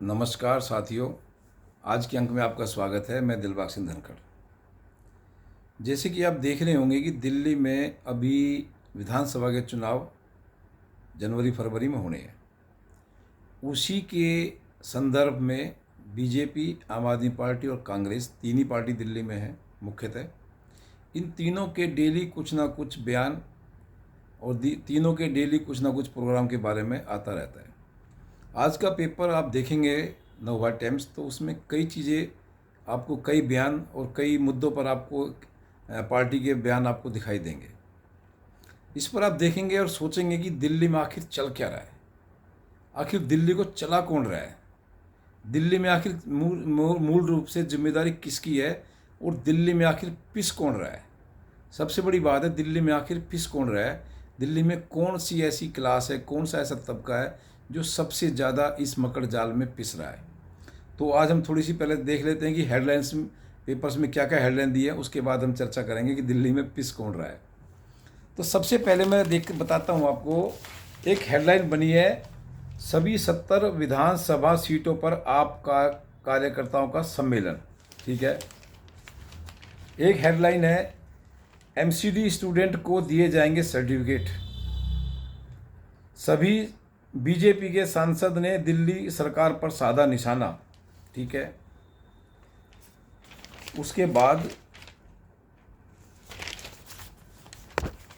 नमस्कार साथियों। आज के अंक में आपका स्वागत है। मैं दिलबाग सिंह धनखड़। जैसे कि आप देख रहे होंगे कि दिल्ली में अभी विधानसभा के चुनाव जनवरी फरवरी में होने हैं। उसी के संदर्भ में बीजेपी, आम आदमी पार्टी और कांग्रेस, तीन ही पार्टी दिल्ली में है मुख्यतः। इन तीनों के डेली कुछ ना कुछ बयान और तीनों के डेली कुछ ना कुछ प्रोग्राम के बारे में आता रहता है। आज का पेपर आप देखेंगे नवभारत टाइम्स, तो उसमें कई चीज़ें आपको, कई बयान और कई मुद्दों पर आपको पार्टी के बयान आपको दिखाई देंगे। इस पर आप देखेंगे और सोचेंगे कि दिल्ली में आखिर चल क्या रहा है, आखिर दिल्ली को चला कौन रहा है, दिल्ली में आखिर मूल रूप से जिम्मेदारी किसकी है और दिल्ली में आखिर पिस कौन रहा है। सबसे बड़ी बात है, दिल्ली में आखिर पिस कौन रहा है, दिल्ली में कौन सी ऐसी क्लास है, कौन सा ऐसा तबका है जो सबसे ज़्यादा इस मकड़ जाल में पिस रहा है। तो आज हम थोड़ी सी पहले देख लेते हैं कि हेडलाइंस पेपर्स में क्या क्या हेडलाइन दी है, उसके बाद हम चर्चा करेंगे कि दिल्ली में पिस कौन रहा है। तो सबसे पहले मैं देख के बताता हूँ आपको, एक हेडलाइन बनी है, सभी 70 विधानसभा सीटों पर आपका कार्यकर्ताओं का सम्मेलन। ठीक है। एक हेडलाइन है, एमसीडी स्टूडेंट को दिए जाएंगे सर्टिफिकेट। सभी बीजेपी के सांसद ने दिल्ली सरकार पर साधा निशाना। ठीक है। उसके बाद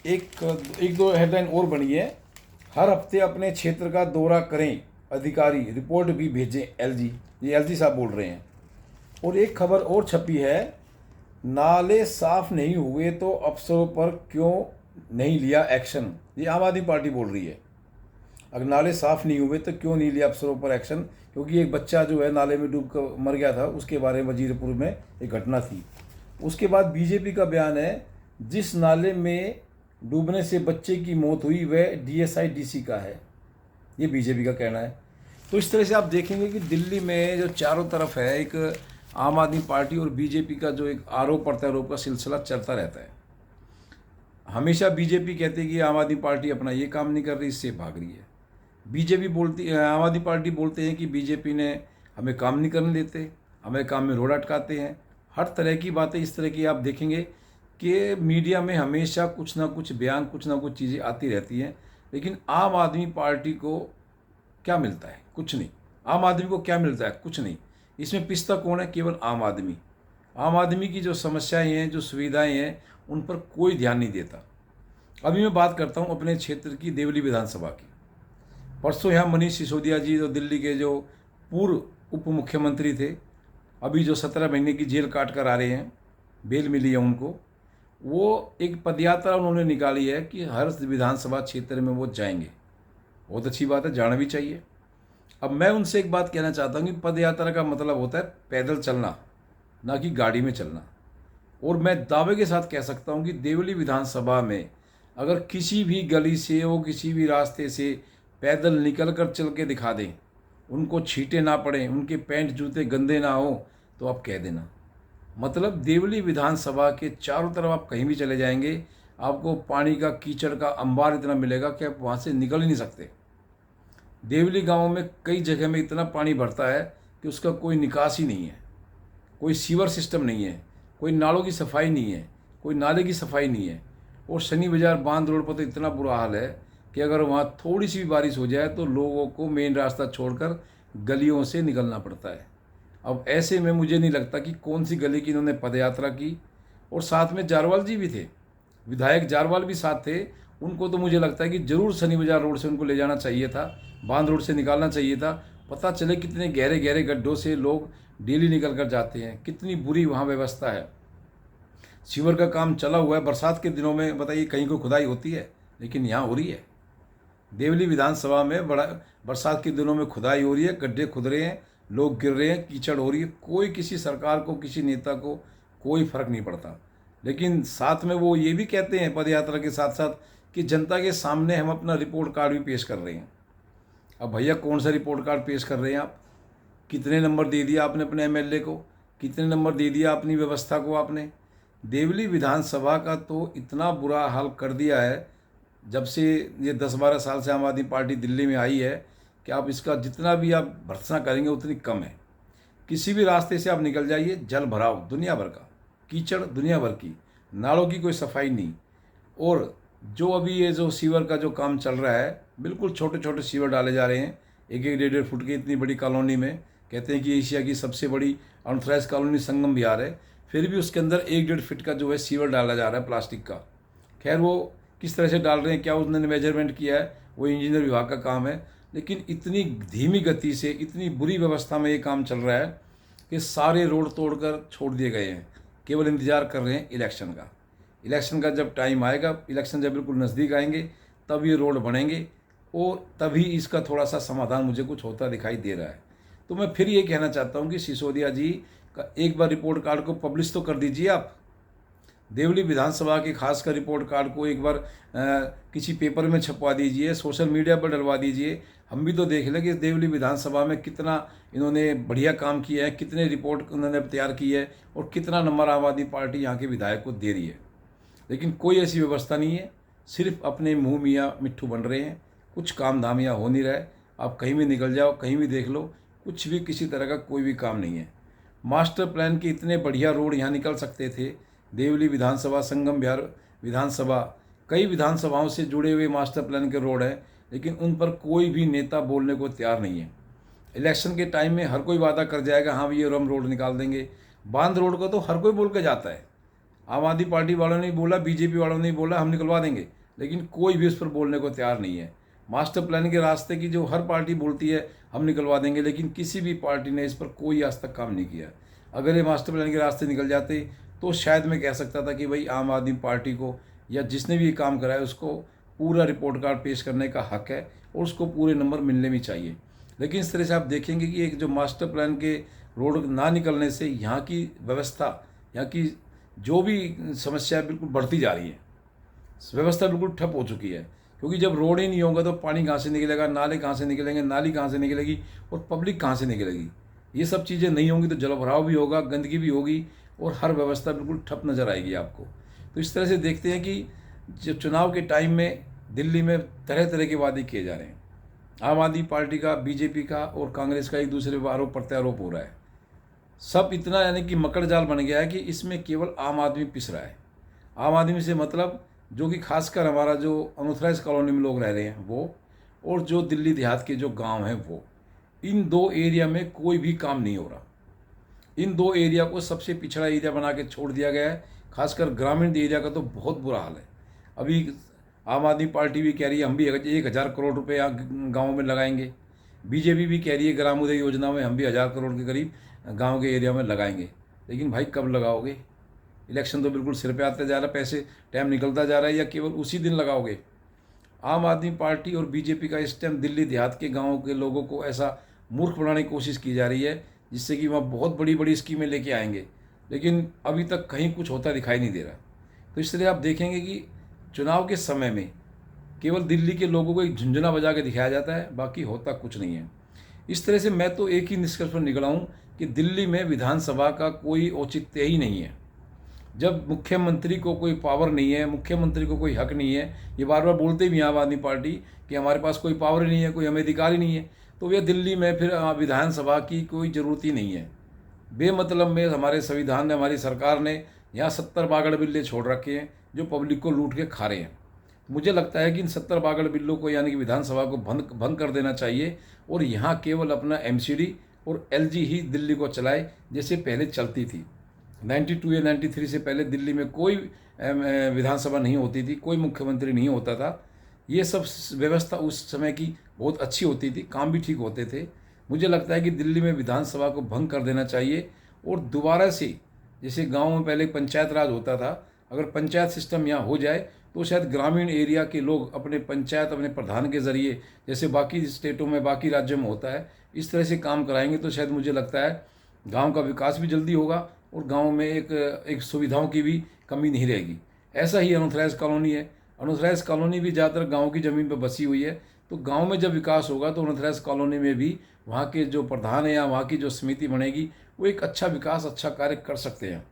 एक दो हेडलाइन और बनी है, हर हफ्ते अपने क्षेत्र का दौरा करें अधिकारी, रिपोर्ट भी भेजें एलजी। ये एलजी साहब बोल रहे हैं। और एक खबर और छपी है, नाले साफ नहीं हुए तो अफसरों पर क्यों नहीं लिया एक्शन। ये आम आदमी पार्टी बोल रही है, अगर नाले साफ़ नहीं हुए तो क्यों नहीं लिया अफसरों पर एक्शन। क्योंकि एक बच्चा जो है नाले में डूब कर मर गया था, उसके बारे में वजीरपुर में एक घटना थी। उसके बाद बीजेपी का बयान है, जिस नाले में डूबने से बच्चे की मौत हुई वह डीएसआई डीसी का है। ये बीजेपी का कहना है। तो इस तरह से आप देखेंगे कि दिल्ली में जो चारों तरफ है, एक आम आदमी पार्टी और बीजेपी का जो एक आरोप प्रत्यारोप का सिलसिला चलता रहता है। हमेशा बीजेपी कहती है कि आम आदमी पार्टी अपना ये काम नहीं कर रही, इससे भाग रही है। बीजेपी बोलती, आम आदमी पार्टी बोलते हैं कि बीजेपी ने हमें काम नहीं करने देते, हमें काम में रोड अटकाते हैं। हर तरह की बातें इस तरह की आप देखेंगे कि मीडिया में हमेशा कुछ ना कुछ बयान, कुछ ना कुछ चीज़ें आती रहती हैं। लेकिन आम आदमी पार्टी को क्या मिलता है? कुछ नहीं। आम आदमी को क्या मिलता है? कुछ नहीं। इसमें पिसता कौन है? केवल आम आदमी। आम आदमी की जो समस्याएं हैं, जो सुविधाएं हैं, उन पर कोई ध्यान नहीं देता। अभी मैं बात करता हूँ अपने क्षेत्र की, देवली विधानसभा की। परसों यहाँ मनीष सिसोदिया जी, जो दिल्ली के जो पूर्व उप मुख्यमंत्री थे, अभी जो 17 महीने की जेल काट कर आ रहे हैं, बेल मिली है उनको, वो एक पदयात्रा उन्होंने निकाली है कि हर विधानसभा क्षेत्र में वो जाएंगे। बहुत अच्छी बात है, जाना भी चाहिए। अब मैं उनसे एक बात कहना चाहता हूँ कि पदयात्रा का मतलब होता है पैदल चलना, ना कि गाड़ी में चलना। और मैं दावे के साथ कह सकता हूँ कि देवली विधानसभा में अगर किसी भी गली से, वो किसी भी रास्ते से पैदल निकल कर चल के दिखा दें, उनको छींटे ना पड़े, उनके पैंट जूते गंदे ना हो, तो आप कह देना। मतलब देवली विधानसभा के चारों तरफ आप कहीं भी चले जाएंगे, आपको पानी का, कीचड़ का अंबार इतना मिलेगा कि आप वहाँ से निकल ही नहीं सकते। देवली गांव में कई जगह में इतना पानी भरता है कि उसका कोई निकास ही नहीं है, कोई सीवर सिस्टम नहीं है, कोई नालों की सफाई नहीं है, कोई नाले की सफाई नहीं है। और शनि बाजार बांध रोड पर तो इतना बुरा हाल है कि अगर वहाँ थोड़ी सी भी बारिश हो जाए तो लोगों को मेन रास्ता छोड़कर गलियों से निकलना पड़ता है। अब ऐसे में मुझे नहीं लगता कि कौन सी गली की इन्होंने पदयात्रा की। और साथ में जारवाल जी भी थे, विधायक जारवाल भी साथ थे। उनको तो मुझे लगता है कि ज़रूर शनि बाजार रोड से उनको ले जाना चाहिए था, बांध रोड से निकालना चाहिए था। पता चले कितने गहरे गहरे गड्ढों से लोग डेली निकल कर जाते हैं, कितनी बुरी वहाँ व्यवस्था है। सीवर का काम चला हुआ है, बरसात के दिनों में बताइए कहीं कोई खुदाई होती है, लेकिन यहाँ हो रही है। देवली विधानसभा में बड़ा बरसात के दिनों में खुदाई हो रही है, गड्ढे खुद रहे हैं, लोग गिर रहे हैं, कीचड़ हो रही है। कोई किसी सरकार को, किसी नेता को कोई फर्क नहीं पड़ता। लेकिन साथ में वो ये भी कहते हैं पदयात्रा के साथ साथ कि जनता के सामने हम अपना रिपोर्ट कार्ड भी पेश कर रहे हैं। अब भैया कौन सा रिपोर्ट कार्ड पेश कर रहे हैं आप? कितने नंबर दे दिया आपने अपने एमएलए को? कितने नंबर दे दिया अपनी व्यवस्था को आपने? देवली विधानसभा का तो इतना बुरा हाल कर दिया है, जब से ये 10-12 साल से आम आदमी पार्टी दिल्ली में आई है, कि आप इसका जितना भी आप भर्त्सना करेंगे उतनी कम है। किसी भी रास्ते से आप निकल जाइए, जल भराव दुनिया भर का, कीचड़ दुनिया भर की, नालों की कोई सफाई नहीं। और जो अभी ये जो सीवर का जो काम चल रहा है, बिल्कुल छोटे छोटे सीवर डाले जा रहे हैं, 1-1, 1.5 फुट की इतनी बड़ी कॉलोनी में। कहते हैं कि एशिया की सबसे बड़ी अनऑथराइज्ड कॉलोनी संगम विहार है, फिर भी उसके अंदर 1-1.5 फीट का जो है सीवर डाला जा रहा है प्लास्टिक का। खैर वो किस तरह से डाल रहे हैं, क्या उन्होंने मेजरमेंट किया है, वो इंजीनियर विभाग का काम है। लेकिन इतनी धीमी गति से, इतनी बुरी व्यवस्था में ये काम चल रहा है कि सारे रोड तोड़कर छोड़ दिए गए हैं। केवल इंतजार कर रहे हैं इलेक्शन का। इलेक्शन का जब टाइम आएगा, इलेक्शन जब बिल्कुल नज़दीक आएंगे, तब ये रोड बनेंगे और तभी इसका थोड़ा सा समाधान मुझे कुछ होता दिखाई दे रहा है। तो मैं फिर ये कहना चाहता हूँ कि सिसोदिया जी का एक बार रिपोर्ट कार्ड को पब्लिश तो कर दीजिए आप। देवली विधानसभा के खासकर रिपोर्ट कार्ड को एक बार किसी पेपर में छपवा दीजिए, सोशल मीडिया पर डलवा दीजिए। हम भी तो देख लें कि देवली विधानसभा में कितना इन्होंने बढ़िया काम किया है, कितने रिपोर्ट उन्होंने तैयार की है और कितना नंबर आम आदमी पार्टी यहाँ के विधायक को दे रही है। लेकिन कोई ऐसी व्यवस्था नहीं है, सिर्फ अपने मुँह मियाँ मिट्ठू बन रहे हैं, कुछ काम धाम यहाँ हो नहीं रहा है। आप कहीं भी निकल जाओ, कहीं भी देख लो, कुछ भी किसी तरह का कोई भी काम नहीं है। मास्टर प्लान के इतने बढ़िया रोड यहाँ निकल सकते थे। देवली विधानसभा, संगम विहार विधानसभा, कई विधानसभाओं से जुड़े हुए मास्टर प्लान के रोड हैं, लेकिन उन पर कोई भी नेता बोलने को तैयार नहीं है। इलेक्शन के टाइम में हर कोई वादा कर जाएगा, हाँ ये हम रोड निकाल देंगे। बांध रोड को तो हर कोई बोल के जाता है। आम आदमी पार्टी वालों ने बोला, बीजेपी वालों ने बोला हम निकलवा देंगे, लेकिन कोई भी उस पर बोलने को तैयार नहीं है। मास्टर प्लान के रास्ते की जो हर पार्टी बोलती है हम निकलवा देंगे, लेकिन किसी भी पार्टी ने इस पर कोई आज तक काम नहीं किया। अगर ये मास्टर प्लान के रास्ते निकल जाते तो शायद मैं कह सकता था कि भाई आम आदमी पार्टी को या जिसने भी ये काम करा है उसको पूरा रिपोर्ट कार्ड पेश करने का हक है और उसको पूरे नंबर मिलने भी चाहिए। लेकिन इस तरह से आप देखेंगे कि एक जो मास्टर प्लान के रोड ना निकलने से यहाँ की व्यवस्था, यहाँ की जो भी समस्या है बिल्कुल बढ़ती जा रही है। व्यवस्था बिल्कुल ठप हो चुकी है, क्योंकि जब रोड ही नहीं होगा तो पानी कहाँ से निकलेगा, नाले कहाँ से निकलेंगे, नाली कहाँ से निकलेगी और पब्लिक कहाँ से निकलेगी। ये सब चीज़ें नहीं होंगी तो जलभराव भी होगा, गंदगी भी होगी और हर व्यवस्था बिल्कुल ठप नज़र आएगी आपको। तो इस तरह से देखते हैं कि जब चुनाव के टाइम में दिल्ली में तरह तरह के वादे किए जा रहे हैं। आम आदमी पार्टी का, बीजेपी का और कांग्रेस का एक दूसरे पर आरोप प्रत्यारोप हो रहा है। सब इतना यानी कि मकड़ जाल बन गया है कि इसमें केवल आम आदमी पिस रहा है। आम आदमी से मतलब जो कि खासकर हमारा जो अनऑथराइज कॉलोनी में लोग रह रहे हैं वो, और जो दिल्ली देहात के जो गांव हैं वो, इन दो एरिया में कोई भी काम नहीं हो रहा। इन दो एरिया को सबसे पिछड़ा एरिया बना के छोड़ दिया गया है। खासकर ग्रामीण एरिया का तो बहुत बुरा हाल है। अभी आम आदमी पार्टी भी कह रही है हम भी 1,000 करोड़ रुपए गाँव में लगाएंगे। बीजेपी भी कह रही है ग्रामोदय योजना में हम भी 1,000 करोड़ के करीब गांव के एरिया में लगाएंगे। लेकिन भाई कब लगाओगे? इलेक्शन तो बिल्कुल सिर पे आता जा रहा है, पैसे टाइम निकलता जा रहा है, या केवल उसी दिन लगाओगे? आम आदमी पार्टी और बीजेपी का इस टाइम दिल्ली देहात के गाँव के लोगों को ऐसा मूर्ख बनाने की कोशिश की जा रही है जिससे कि वहाँ बहुत बड़ी बड़ी स्कीमें लेके आएंगे, लेकिन अभी तक कहीं कुछ होता दिखाई नहीं दे रहा। तो इसलिए आप देखेंगे कि चुनाव के समय में केवल दिल्ली के लोगों को एक झुंझुना बजा के दिखाया जाता है, बाकी होता कुछ नहीं है। इस तरह से मैं तो एक ही निष्कर्ष पर निकला हूँ कि दिल्ली में विधानसभा का कोई औचित्य ही नहीं है। जब मुख्यमंत्री को कोई पावर नहीं है, मुख्यमंत्री को कोई हक नहीं है, ये बार बार बोलते भी आम आदमी पार्टी कि हमारे पास कोई पावर ही नहीं है, कोई हमें अधिकार ही नहीं है, तो ये दिल्ली में फिर विधानसभा की कोई ज़रूरत ही नहीं है। बेमतलब में हमारे संविधान ने, हमारी सरकार ने यहाँ 70 बागड़ बिल्ले छोड़ रखे हैं जो पब्लिक को लूट के खा रहे हैं। मुझे लगता है कि इन 70 बागड़ बिल्लों को यानी कि विधानसभा को भंग कर देना चाहिए और यहाँ केवल अपना एमसीडी और एलजी ही दिल्ली को चलाए जैसे पहले चलती थी। 92 या 93 से पहले दिल्ली में कोई विधानसभा नहीं होती थी, कोई मुख्यमंत्री नहीं होता था। ये सब व्यवस्था उस समय की बहुत अच्छी होती थी, काम भी ठीक होते थे। मुझे लगता है कि दिल्ली में विधानसभा को भंग कर देना चाहिए और दोबारा से, जैसे गांव में पहले पंचायत राज होता था, अगर पंचायत सिस्टम यहाँ हो जाए तो शायद ग्रामीण एरिया के लोग अपने पंचायत, अपने प्रधान के ज़रिए, जैसे बाकी स्टेटों में, बाकी राज्यों में होता है, इस तरह से काम कराएंगे तो शायद मुझे लगता है गांव का विकास भी जल्दी होगा और गांव में एक सुविधाओं की भी कमी नहीं रहेगी। ऐसा ही अनऑथराइज कॉलोनी है। अनऑथराइज कॉलोनी भी ज़्यादातर गाँव की ज़मीन पर बसी हुई है, तो गाँव में जब विकास होगा तो अनऑथराइज कॉलोनी में भी वहाँ के जो प्रधान है या वहाँ की जो समिति बनेगी वो एक अच्छा विकास, अच्छा कार्य कर सकते हैं।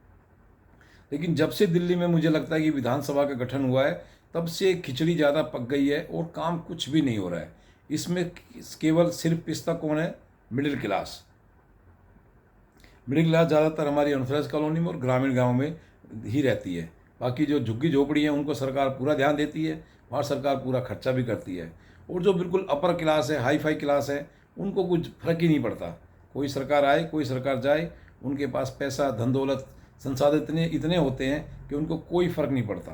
लेकिन जब से दिल्ली में मुझे लगता है कि विधानसभा का गठन हुआ है, तब से खिचड़ी ज़्यादा पक गई है और काम कुछ भी नहीं हो रहा है। इसमें केवल सिर्फ पिसता कौन है? Middle class. मिडिल क्लास ज़्यादातर हमारी अनथराइज कॉलोनी में और ग्रामीण गाँव में ही रहती है। बाकी जो झुग्गी झोपड़ी हैं उनको सरकार पूरा ध्यान देती है, वहाँ सरकार पूरा खर्चा भी करती है। और जो बिल्कुल अपर क्लास है, हाई फाई क्लास है, उनको कुछ फर्क ही नहीं पड़ता। कोई सरकार आए कोई सरकार जाए, उनके पास पैसा, धन दौलत, संसाधन इतने होते हैं कि उनको कोई फ़र्क नहीं पड़ता।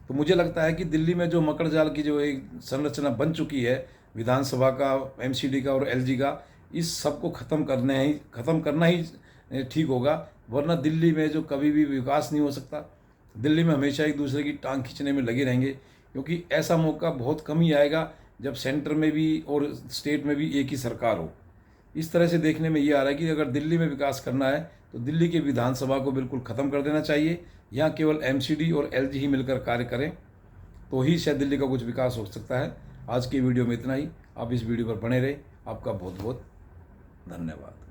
तो मुझे लगता है कि दिल्ली में जो मकर जाल की जो एक संरचना बन चुकी है, विधानसभा का, एमसीडी का और एलजी का, इस सब को ख़त्म करना ही ठीक होगा। वरना दिल्ली में जो कभी भी विकास नहीं हो सकता। दिल्ली में हमेशा एक दूसरे की टांग खींचने में लगे रहेंगे, क्योंकि ऐसा मौका बहुत कम ही आएगा जब सेंटर में भी और स्टेट में भी एक ही सरकार हो। इस तरह से देखने में ये आ रहा है कि अगर दिल्ली में विकास करना है तो दिल्ली के विधानसभा को बिल्कुल ख़त्म कर देना चाहिए। यहाँ केवल एमसीडी और एलजी ही मिलकर कार्य करें तो ही शायद दिल्ली का कुछ विकास हो सकता है। आज की वीडियो में इतना ही। आप इस वीडियो पर बने रहे। आपका बहुत बहुत धन्यवाद।